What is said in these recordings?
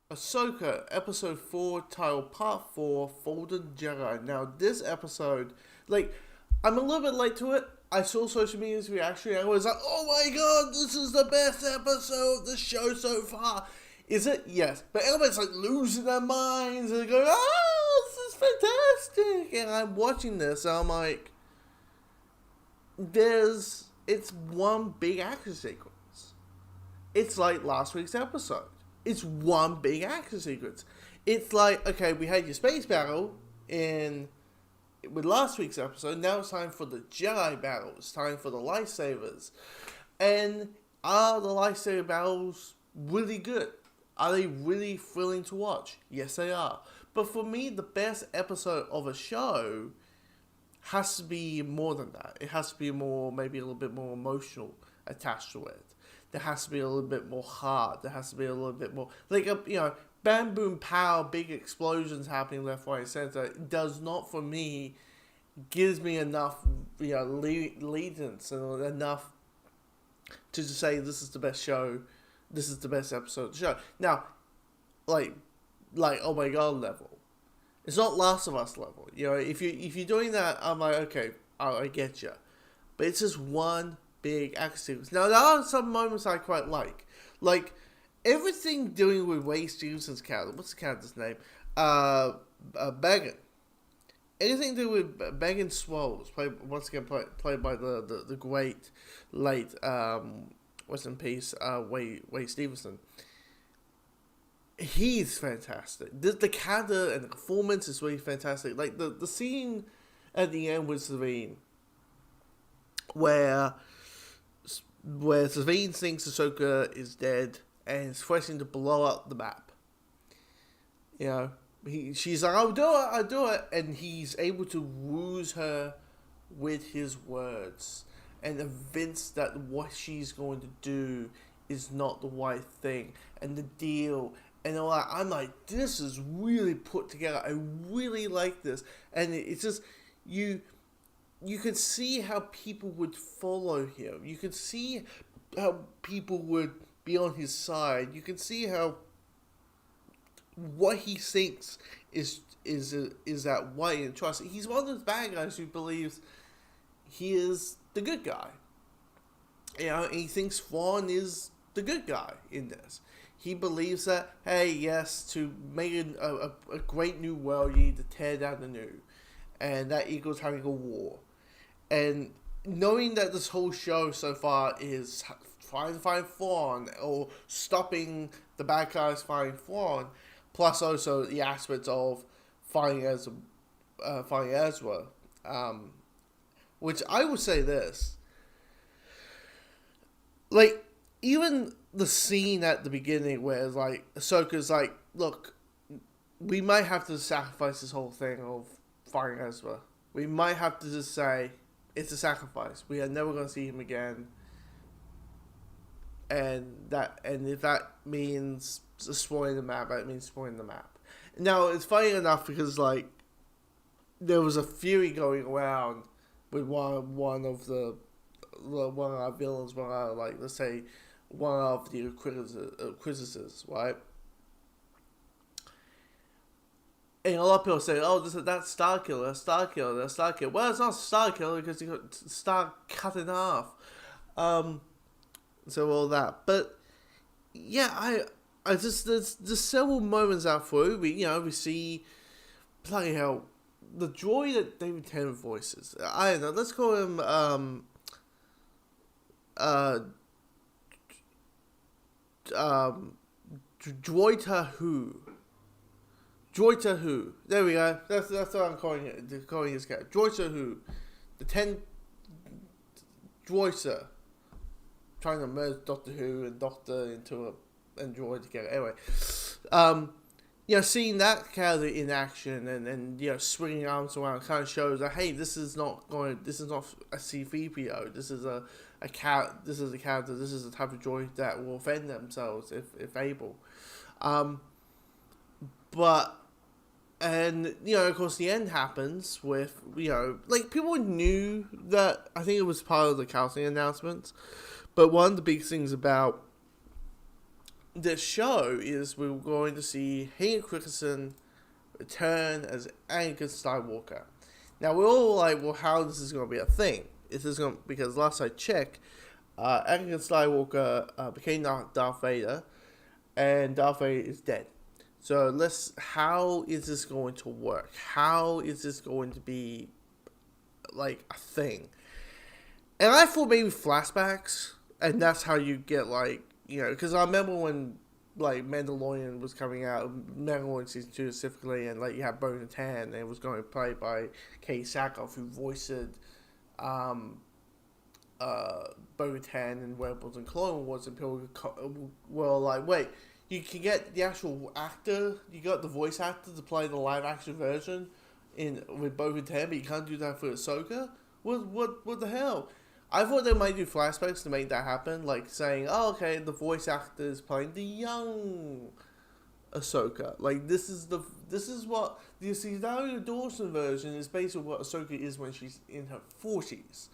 Ahsoka, episode 4, titled Part 4, Fallen Jedi. Now, this episode, like, I'm a little bit late to it. I saw social media's reaction and I was like, oh my god, this is the best episode of the show so far. Is it? Yes. But everybody's like losing their minds and going, oh, this is fantastic. And I'm watching this and I'm like, it's one big action sequence. It's like last week's episode. It's one big action sequence. It's like, okay, we had your space battle with last week's episode. Now it's time for the Jedi battle. It's time for the lightsabers. And are the lightsaber battles really good? Are they really thrilling to watch? Yes, they are. But for me, the best episode of a show has to be more than that. It has to be more, maybe a little bit more emotional attached to it. There has to be a little bit more heart. There has to be a little bit more, like, bam, boom, pow, big explosions happening left, right, center. It does not, for me, gives me enough, allegiance and enough to just say this is the best show, this is the best episode of the show. Now, like oh my god level. It's not Last of Us level. If you're doing that, I'm like, okay, I get you. But it's just one big action sequence. Now, there are some moments I quite like everything dealing with Ray Stevenson's character. What's the character's name? Megan. Anything to do with Megan Swallows, played by the great late rest in peace Ray Stevenson. He's fantastic. The character and the performance is really fantastic. Like the scene at the end with Savine, where Savine thinks Ahsoka is dead and is threatening to blow up the map. She's like, I'll do it, and he's able to wooze her with his words and evince that what she's going to do is not the right thing, and the deal. And all that. I'm like, this is really put together. I really like this. And it's just, you could see how people would follow him. You could see how people would be on his side. You can see how what he thinks is that white and trust. He's one of those bad guys who believes he is the good guy. And he thinks Thrawn is the good guy in this. He believes that, hey, yes, to make a great new world, you need to tear down the new. And that equals having a war. And knowing that this whole show so far is trying to find Thrawn, or stopping the bad guys finding Thrawn, plus also the aspects of finding Ezra, which I would say this. Like, even the scene at the beginning where it's like Ahsoka's like, look, we might have to sacrifice this whole thing of fighting Ezra. We might have to just say it's a sacrifice. We are never going to see him again, and if that means spoiling the map, that means spoiling the map. Now it's funny enough because like there was a theory going around with one of our villains, let's say one of the Inquisitors, right? And a lot of people say, oh, that's Starkiller. Well, it's not Starkiller because you got Star cut in half. So all that. But, yeah, I just, there's several moments out through. We see, bloody hell, the droid that David Tennant voices. I don't know, let's call him, Droita Who. There we go. That's what I'm calling it. Calling his character. Droita Who. The 10 Droita. Trying to merge Doctor Who and Doctor into and Droid together. Anyway. Seeing that character in action and swinging arms around kind of shows that, hey, this is not a C-3PO. This is a character. This is a type of droid that will defend themselves if able. Of course the end happens with, like people knew that. I think it was part of the casting announcements, but one of the big things about, this show is we're going to see Hayden Christensen return as Anakin Skywalker. Now we're all like, well, how this is going to be a thing? Is this going because last I checked, Anakin Skywalker became Darth Vader, and Darth Vader is dead. So how is this going to work? How is this going to be like a thing? And I thought maybe flashbacks, and that's how you get like, because I remember when like Mandalorian was coming out, Mandalorian season 2 specifically, and like you had Bo-Katan, and it was going to be played by Kate Sackhoff, who voiced Bo-Katan in Rebels and Clone Wars, and people were like, wait, you can get the actual actor, you got the voice actor to play the live action version with Bo-Katan, but you can't do that for Ahsoka? What the hell? I thought they might do flashbacks to make that happen, like saying, oh, okay, the voice actor is playing the young Ahsoka. Like, this is what the Cesario Dawson version is basically what Ahsoka is when she's in her 40s.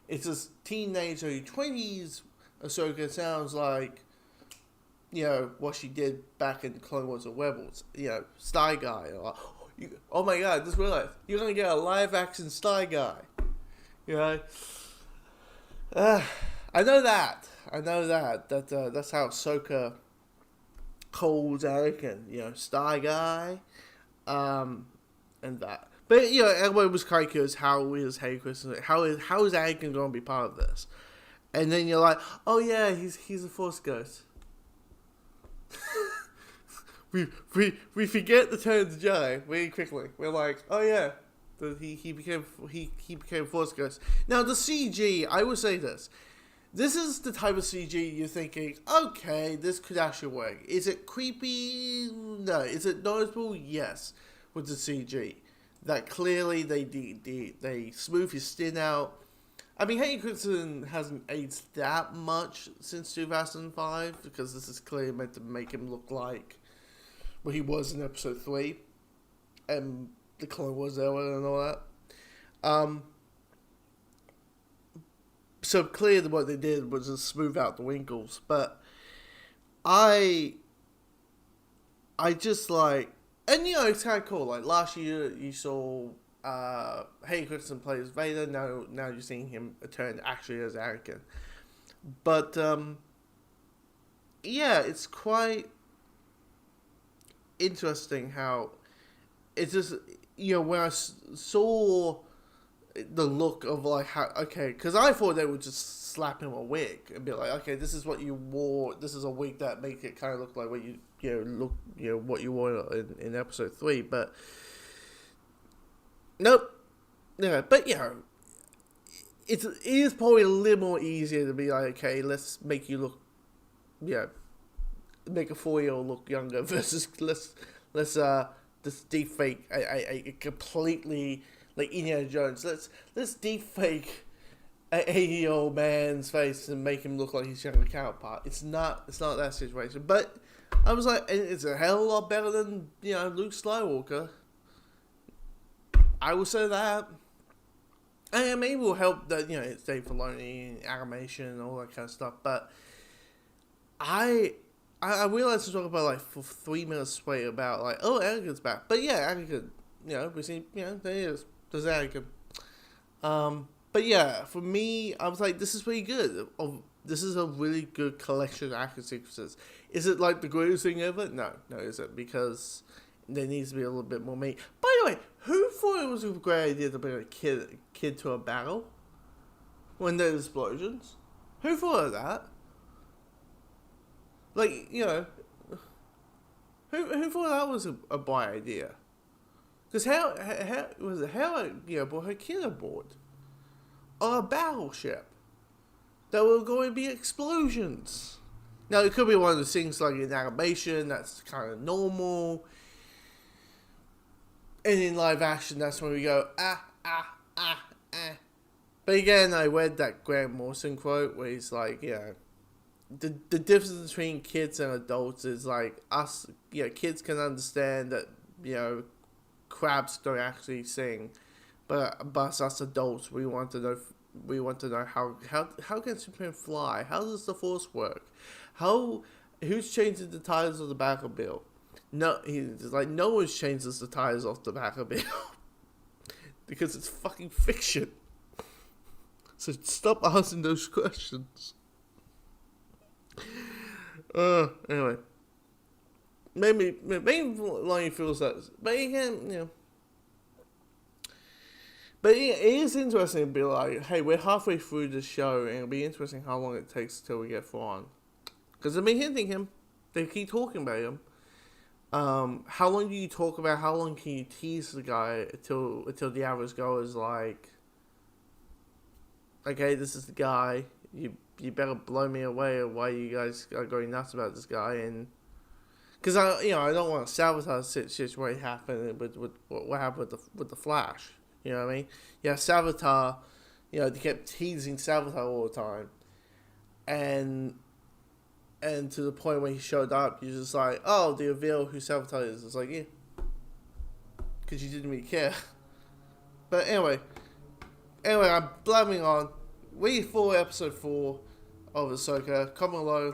It's this teenage, early 20s Ahsoka sounds like, what she did back in Clone Wars and Rebels. Sty Guy. Oh my god, just realized, you're going to get a live action Sty Guy. I know that. That's how Ahsoka calls Anakin, Sty Guy, and that. But everybody was kind of curious, how is Hayden Christensen? How is Anakin going to be part of this? And then you're like, oh yeah, he's a Force ghost. we forget the turn of the Jedi really quickly. We're like, oh yeah. He became Force Ghost. Now the CG, I will say this. This is the type of CG you're thinking, okay, this could actually work. Is it creepy? No. Is it noticeable? Yes. With the CG, that clearly they smooth his skin out. I mean, Hayden Christensen hasn't aged that much since 2005 because this is clearly meant to make him look like what he was in Episode 3, and the Clone Wars era and all that. So clearly what they did was just smooth out the wrinkles. But I just like, and it's kind of cool. Like last year you saw Hayden Christensen play as Vader. Now you're seeing him return actually as Anakin. But yeah, it's quite interesting how it's just, when I saw the look of like how, okay, because I thought they would just slap him a wig and be like, okay, this is what you wore, this is a wig that make it kind of look like what what you wore in Episode 3, but nope. But it is probably a little more easier to be like, okay, let's make you look, make a 4-year-old look younger versus let's this deep fake a completely like Indiana Jones. Let's deep fake an 80-year-old man's face and make him look like his younger counterpart. It's not that situation. But I was like, it's a hell of a lot better than Luke Skywalker. I will say that. And maybe it will help that it's Dave Filoni, animation, and all that kind of stuff. But I realized to talk about like for 3 minutes straight about like, oh, Anakin's back. But yeah, Anakin, we see, there he is. There's Anakin. But yeah, for me, I was like, this is pretty good. This is a really good collection of action sequences. Is it like the greatest thing ever? No, is it? Because there needs to be a little bit more meat. By the way, who thought it was a great idea to bring a kid to a battle when there's explosions? Who thought of that? Like, who thought that was a bad idea? Because how brought her kid aboard on a battleship? There were going to be explosions. Now, it could be one of those things like in animation, that's kind of normal. And in live action, that's when we go, ah. But again, I read that Grant Morrison quote where he's like, the difference between kids and adults is like us, kids can understand that, crabs don't actually sing, but us adults, we want to know how can Superman fly? How does the Force work? How Who's changing the tires of the back of Bill? No, he's like, no one's changes the tires off the back of Bill. Because it's fucking fiction. So stop asking those questions. Anyway. Maybe Lonnie feels that. But again, you know. But it is interesting to be like, hey, we're halfway through the show, and it'll be interesting how long it takes till we get Thrawn. Because they've been hinting him. They keep talking about him. How long do you talk about? How long can you tease the guy until the average goer is like, okay, this is the guy. You better blow me away, or why you guys are going nuts about this guy? And because I don't want to sabotage the situation happened with what happened with the Flash. You know what I mean? Yeah, Savitar. They kept teasing Savitar all the time, and to the point where he showed up, you're just like, oh, they reveal who Savitar is. It's like, yeah, because you didn't really care. But anyway, I'm blabbing on. Wait for episode 4 of Ahsoka. Comment below.